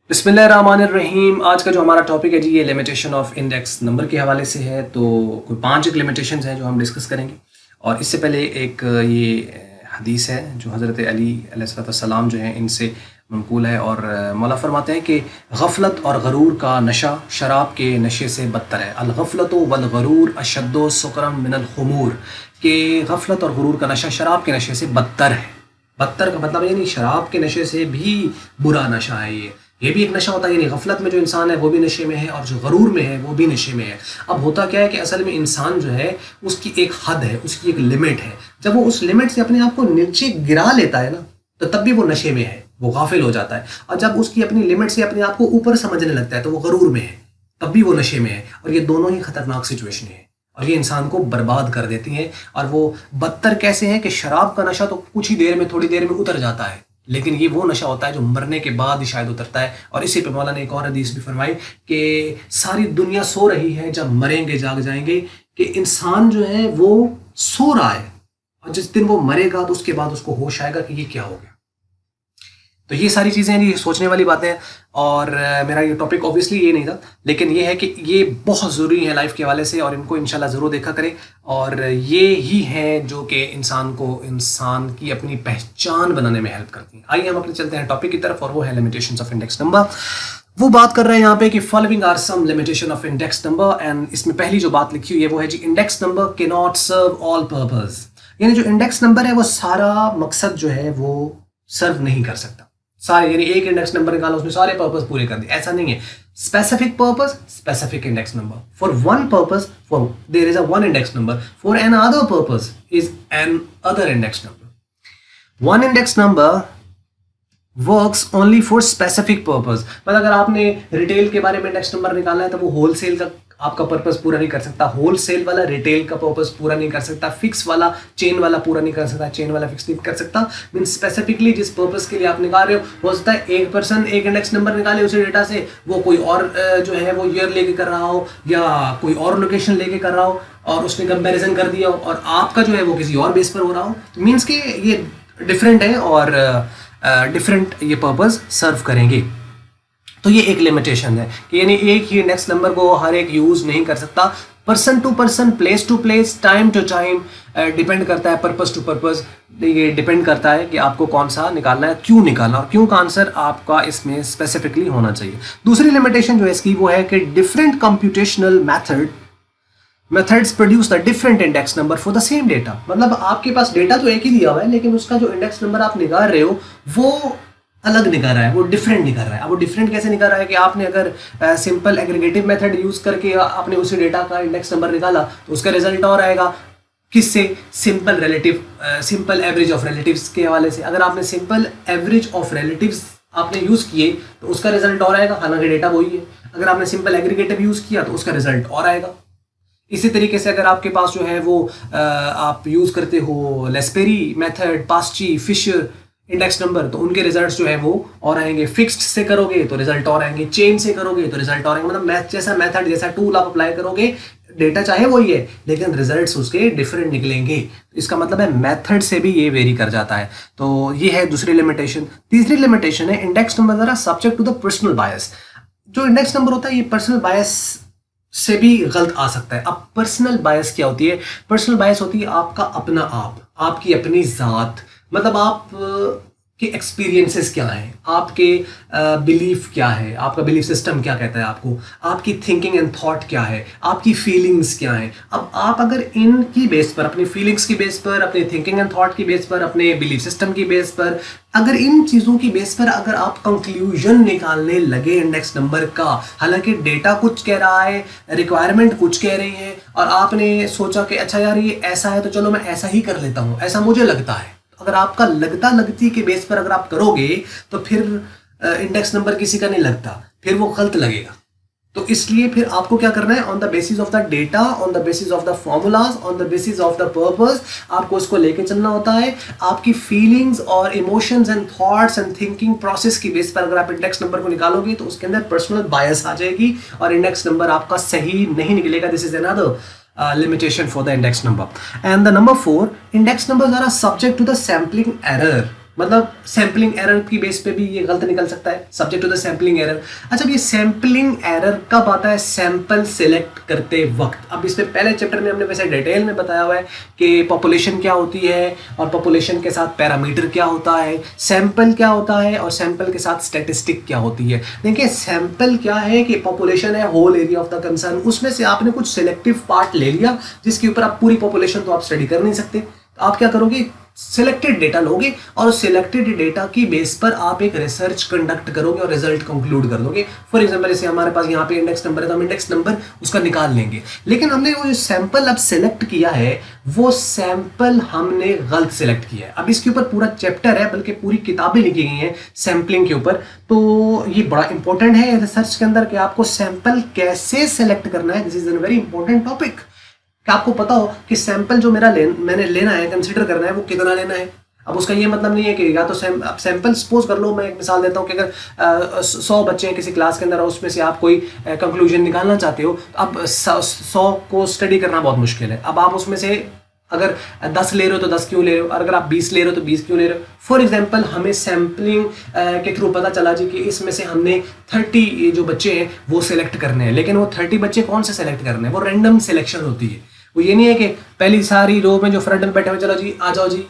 बिस्मिल्लाहिर्रहमानिर्रहीम। आज का जो हमारा टॉपिक है जी, ये लिमिटेशन ऑफ इंडेक्स नंबर के हवाले से है। तो कोई 5 एक लिमिटेशंस हैं जो हम डिस्कस करेंगे। और इससे पहले एक ये हदीस है जो हज़रत अली अलैहिस्सलाम जो है इनसे मनकूल है। और मौला फरमाते हैं कि गफलत और गरूर का नशा शराब के नशे से बदतर है। अल-गफलतु वल गरूर अशद्दु सुकरम मिनल खुमूर, कि गफलत और गरूर का नशा शराब के नशे से बदतर है। बदतर का मतलब यानी शराब के नशे से भी बुरा नशा है ये भी एक नशा होता है। यानी गफलत में जो इंसान है वो भी नशे में है और जो गरूर में है वो भी नशे में है। अब होता क्या है कि असल में इंसान जो है उसकी एक हद है, उसकी एक लिमिट है। जब वो उस लिमिट से अपने आप को नीचे गिरा लेता है ना, तो तब भी वो नशे में है, वो गाफिल हो जाता है। और जब उसकी अपनी लिमिट से अपने आप को ऊपर समझने लगता है तो वो गरूर में है, तब भी वो नशे में है। और ये दोनों ही खतरनाक सिचुएशन है और ये इंसान को बर्बाद कर देती हैं। और वो बदतर कैसे है कि शराब का नशा तो कुछ ही देर में, थोड़ी देर में उतर जाता है, लेकिन ये वो नशा होता है जो मरने के बाद ही शायद उतरता है। और इसी पे मौला ने एक और हदीस भी फरमाई कि सारी दुनिया सो रही है, जब मरेंगे जाग जाएंगे। कि इंसान जो है वो सो रहा है और जिस दिन वो मरेगा तो उसके बाद उसको होश आएगा कि ये क्या हो गया। तो ये सारी चीज़ें ये सोचने वाली बातें हैं। और मेरा ये टॉपिक ऑब्वियसली ये नहीं था, लेकिन ये है कि ये बहुत ज़रूरी है लाइफ के हवाले से और इनको इंशाल्लाह ज़रूर देखा करें। और ये ही हैं जो कि इंसान की अपनी पहचान बनाने में हेल्प करती हैं। आइए हम अपने चलते हैं टॉपिक की तरफ, और वो है लिमिटेशंस ऑफ इंडेक्स नंबर। वो बात कर रहे हैं यहाँ पे कि following are some limitation of index number. And इसमें पहली जो बात लिखी हुई है वो है जी, इंडेक्स नंबर के नॉट सर्व ऑल पर्पज। यानी जो इंडेक्स नंबर है वो सारा मकसद जो है वो सर्व नहीं कर सकता। सारे यानी एक इंडेक्स नंबर निकाला, उसमें सारे पर्पस पूरे कर दिए, ऐसा नहीं है। Specific purpose, specific index number. For one purpose for there is a one index number, for another purpose is another index number. One index number works only for specific purpose. मतलब अगर आपने retail के बारे में index number निकालना है तो वो होलसेल का आपका पर्पस पूरा नहीं कर सकता, होलसेल वाला रिटेल का पर्पस पूरा नहीं कर सकता, फिक्स वाला चेन वाला पूरा नहीं कर सकता, चेन वाला फिक्स नहीं कर सकता। मीन स्पेसिफिकली जिस पर्पस के लिए आप निकाल रहे हो सकता है एक पर्सन एक इंडेक्स नंबर निकाले उसी डेटा से, वो कोई और जो है वो ईयर लेके कर रहा हो या कोई और लोकेशन लेके कर रहा हो और उसने कंपेरिजन कर दिया हो, और आपका जो है वो किसी और बेस पर हो रहा हो। तो मीन्स कि ये डिफरेंट है और डिफरेंट ये पर्पस सर्व करेंगे। तो ये एक लिमिटेशन है कि यानी एक ही इंडेक्स नंबर को हर एक यूज नहीं कर सकता। Person to person, place to place, time to time depend करता है, पर्पस टू पर्पस ये डिपेंड करता है कि आपको कौन सा निकालना है, क्यों निकालना, और क्यों का आंसर आपका इसमें स्पेसिफिकली होना चाहिए। दूसरी लिमिटेशन जो है इसकी वो है कि different computational methods produce the different index number for the same data. मतलब आपके पास डेटा तो एक ही दिया हुआ है, लेकिन उसका जो इंडेक्स नंबर आप निकाल रहे हो वो अलग निकाल रहा है, वो डिफरेंट निकाल रहा है। अब वो डिफरेंट कैसे निकाल रहा है कि आपने अगर सिंपल एग्रीगेटिव मेथड यूज करके आपने उसी डेटा का इंडेक्स नंबर निकाला तो उसका रिजल्ट और आएगा। किससे? सिंपल एवरेज ऑफ रिलेटिव्स के हवाले से। अगर आपने सिंपल एवरेज ऑफ रिलेटिव्स आपने यूज किए तो उसका रिजल्ट और आएगा, हालांकि डेटा वही है। अगर आपने सिंपल एग्रीगेटिव यूज किया तो उसका रिजल्ट और आएगा। इसी तरीके से अगर आपके पास जो है वो आप यूज करते हो लेस्पेरी मेथड, पास्ची, फिशर इंडेक्स नंबर, तो उनके रिजल्ट्स जो है वो और आएंगे। फिक्स्ड से करोगे तो रिजल्ट और आएंगे, चेन से करोगे तो रिजल्ट और आएंगे। मतलब मैथ जैसा मेथड, जैसा टूल आप अप्लाई करोगे, डेटा चाहे वही है लेकिन रिजल्ट्स उसके डिफरेंट निकलेंगे। तो इसका मतलब है मेथड से भी ये वेरी कर जाता है। तो ये है दूसरी लिमिटेशन। तीसरी लिमिटेशन है इंडेक्स नंबर जरा subject to the personal bias. जो इंडेक्स नंबर होता है ये पर्सनल बायस से भी गलत आ सकता है। अब पर्सनल बायस क्या होती है? पर्सनल बायस होती है आपका अपना आप, आपकी अपनी ज़ात। मतलब आप के एक्सपीरियंसेस क्या हैं, आपके बिलीफ क्या है, आपका बिलीफ सिस्टम क्या कहता है आपको, आपकी थिंकिंग एंड थॉट क्या है, आपकी फीलिंग्स क्या है। अब आप अगर इनकी बेस पर, अपनी फीलिंग्स की बेस पर, अपने थिंकिंग एंड थॉट की बेस पर, अपने बिलीफ सिस्टम की बेस पर, अगर इन चीज़ों की बेस पर अगर आप कंक्लूजन निकालने लगे इंडेक्स नंबर का, हालांकि डेटा कुछ कह रहा है, रिक्वायरमेंट कुछ कह रही है, और आपने सोचा कि अच्छा यार ये ऐसा है तो चलो मैं ऐसा ही कर लेता हूँ, ऐसा मुझे लगता है। अगर आपका लगता लगती के बेस पर अगर आप करोगे तो फिर इंडेक्स नंबर किसी का नहीं लगता, फिर वो गलत लगेगा। तो इसलिए फिर आपको क्या करना है, on the basis of the data, on the basis of the formulas, on the basis of the purpose आपको इसको लेके चलना होता है। आपकी फीलिंग्स और emotions and thoughts and thinking process की बेस पर अगर आप इंडेक्स नंबर को निकालोगे तो उसके अंदर पर्सनल बायस आ जाएगी और इंडेक्स नंबर आपका सही नहीं निकलेगा। This is another limitation for the index number. And the number 4, index numbers are subject to the sampling error. मतलब सैम्पलिंग एरर की बेस पे भी ये गलत निकल सकता है, subject to the sampling error. अच्छा, ये सैम्पलिंग एरर कब आता है? सैंपल सेलेक्ट करते वक्त। अब इस पे पहले चैप्टर में हमने वैसे डिटेल में बताया हुआ है कि पॉपुलेशन क्या होती है और पॉपुलेशन के साथ पैरामीटर क्या होता है, सैंपल क्या होता है और सैंपल के साथ स्टैटिस्टिक क्या होती है। देखिए, सैंपल क्या है कि पॉपुलेशन है, whole area of the concern, उसमें से आपने कुछ सिलेक्टिव पार्ट ले लिया जिसके ऊपर आप पूरी पॉपुलेशन तो आप स्टडी कर नहीं सकते। तो आप क्या करोगे? सिलेक्टेड डेटा लोगे और सिलेक्टेड डेटा की बेस पर आप एक रिसर्च कंडक्ट करोगे और रिजल्ट कंक्लूड कर दोगे। फॉर एग्जांपल, जैसे हमारे पास यहाँ पे इंडेक्स नंबर है तो हम इंडेक्स नंबर उसका निकाल लेंगे, लेकिन हमने वो जो सैंपल अब सिलेक्ट किया है वो सैंपल हमने गलत सिलेक्ट किया है। अब इसके ऊपर पूरा चैप्टर है, बल्कि पूरी किताबें लिखी गई हैं सैंपलिंग के ऊपर। तो ये बड़ा इंपॉर्टेंट है रिसर्च के अंदर कि आपको सैंपल कैसे सेलेक्ट करना है। This is a very important topic कि आपको पता हो कि सैंपल जो मैंने लेना है, कंसीडर करना है, वो कितना लेना है। अब उसका ये मतलब नहीं है कि या तो सैंपल सपोज कर लो, मैं एक मिसाल देता हूँ कि अगर 100 बच्चे हैं किसी क्लास के अंदर और उसमें से आप कोई कंक्लूजन निकालना चाहते हो, अब 100 को स्टडी करना बहुत मुश्किल है। अब आप उसमें से अगर 10 ले रहे हो तो 10 क्यों ले रहे हो, और अगर आप 20 ले रहे हो तो 20 क्यों ले रहे हो। फॉर एग्जांपल, हमें सैम्पलिंग के थ्रू पता चला जी कि इसमें से हमने 30 जो बच्चे हैं वो सिलेक्ट करने हैं, लेकिन वो 30 बच्चे कौन से सिलेक्ट करने हैं? वो रैंडम सिलेक्शन होती है। वो ये नहीं है कि पहली सारी रो में जो फ्रंट में बैठे हुए चलो जी आ जाओ जी,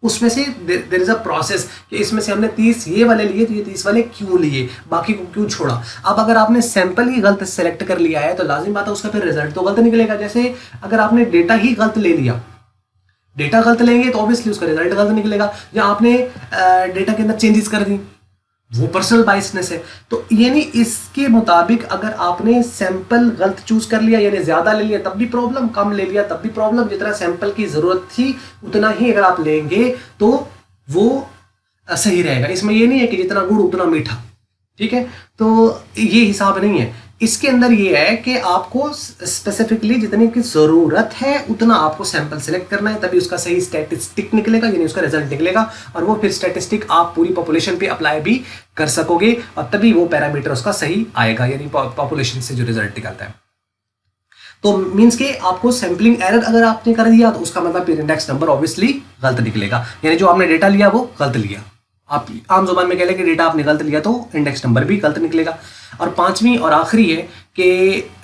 उसमें से देयर इज अ प्रोसेस कि इसमें से हमने 30 ये वाले लिए तो ये 30 वाले क्यों लिए, बाकी को क्यों छोड़ा। अब अगर आपने सैंपल ही गलत सेलेक्ट कर लिया है तो लाजिम बात है उसका फिर रिजल्ट तो गलत निकलेगा। जैसे अगर आपने डेटा ही गलत ले लिया, डेटा गलत लेंगे तो ऑब्वियसली उसका रिजल्ट गलत निकलेगा। या आपने डेटा के अंदर चेंजेस कर दी, वो पर्सनल बायसनेस है। तो यानी इसके मुताबिक अगर आपने सैंपल गलत चूज कर लिया, यानी ज्यादा ले लिया तब भी प्रॉब्लम, कम ले लिया तब भी प्रॉब्लम, जितना सैंपल की जरूरत थी उतना ही अगर आप लेंगे तो वो सही रहेगा। इसमें ये नहीं है कि जितना गुड़ उतना मीठा, ठीक है। तो ये हिसाब नहीं है। इसके अंदर ये है कि आपको स्पेसिफिकली जितने की जरूरत है उतना आपको सैंपल सेलेक्ट करना है, तभी उसका सही स्टैटिस्टिक निकलेगा, यानी उसका रिजल्ट निकलेगा। और वो फिर स्टैटिस्टिक आप पूरी पॉपुलेशन पे अप्लाई भी कर सकोगे और तभी वो पैरामीटर उसका सही आएगा, यानी पॉपुलेशन से जो रिजल्ट निकलता है। तो मींस के आपको सैंपलिंग एरर अगर आपने कर दिया तो उसका मतलब फिर इंडेक्स नंबर ऑब्वियसली गलत निकलेगा, यानी जो आपने डेटा लिया वो गलत लिया। आप आम जुबान में कह लें कि डेटा आपने गलत लिया तो इंडेक्स नंबर भी गलत निकलेगा। और पांचवी और आखिरी है कि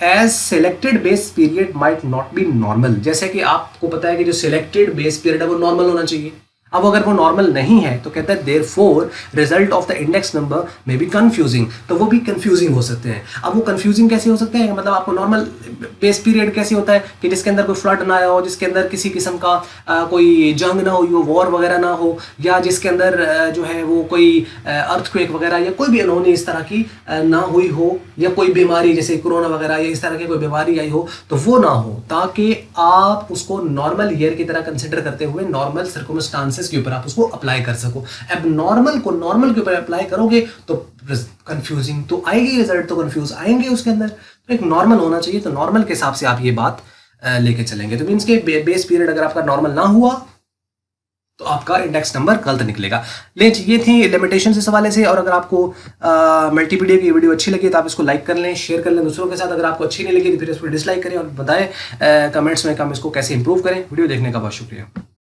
as selected base period might not be normal. जैसे कि आपको पता है कि जो सिलेक्टेड बेस पीरियड है वो नॉर्मल होना चाहिए। अब अगर वो नॉर्मल नहीं है तो कहता है therefore result of the index number में बी कंफ्यूजिंग, तो वो भी कंफ्यूजिंग हो सकते हैं। अब वो कंफ्यूजिंग कैसे हो सकते हैं? मतलब आपको नॉर्मल बेस पीरियड कैसे होता है कि जिसके अंदर कोई फ्लड ना आया हो, जिसके अंदर किसी किस्म का कोई जंग ना हुई हो, वॉर वगैरह ना हो, या जिसके अंदर जो है वो कोई अर्थक्वेक वगैरह या कोई भी अनहोनी इस तरह की ना हुई हो, या कोई बीमारी जैसे कोरोना वगैरह या इस तरह की कोई बीमारी आई हो, तो वो ना हो, ताकि आप उसको नॉर्मल ईयर की तरह कंसिडर करते हुए नॉर्मल सर्कमस्टांसेस के ऊपर आप उसको अप्लाई कर सको। अब नॉर्मल को नॉर्मल के ऊपर अप्लाई करोगे तो कंफ्यूजिंग तो आएगी, रिजल्ट तो कंफ्यूज आएंगे उसके अंदर। तो एक नॉर्मल होना चाहिए, तो नॉर्मल के हिसाब से आप ये बात लेके चलेंगे। तो मींस के बेस पीरियड अगर आपका नॉर्मल ना हुआ तो आपका इंडेक्स नंबर गलत निकलेगा। ले ये थी लिमिटेशन इस हवाले से। और अगर आपको मल्टीपीडिया की वीडियो अच्छी लगी तो आप इसको लाइक कर लें, शेयर कर लें दूसरों के साथ। अगर आपको अच्छी नहीं लगी तो फिर इसको डिसलाइक करें और बताएं कमेंट्स में कि हम इसको कैसे इंप्रूव करें। वीडियो देखने का बहुत शुक्रिया।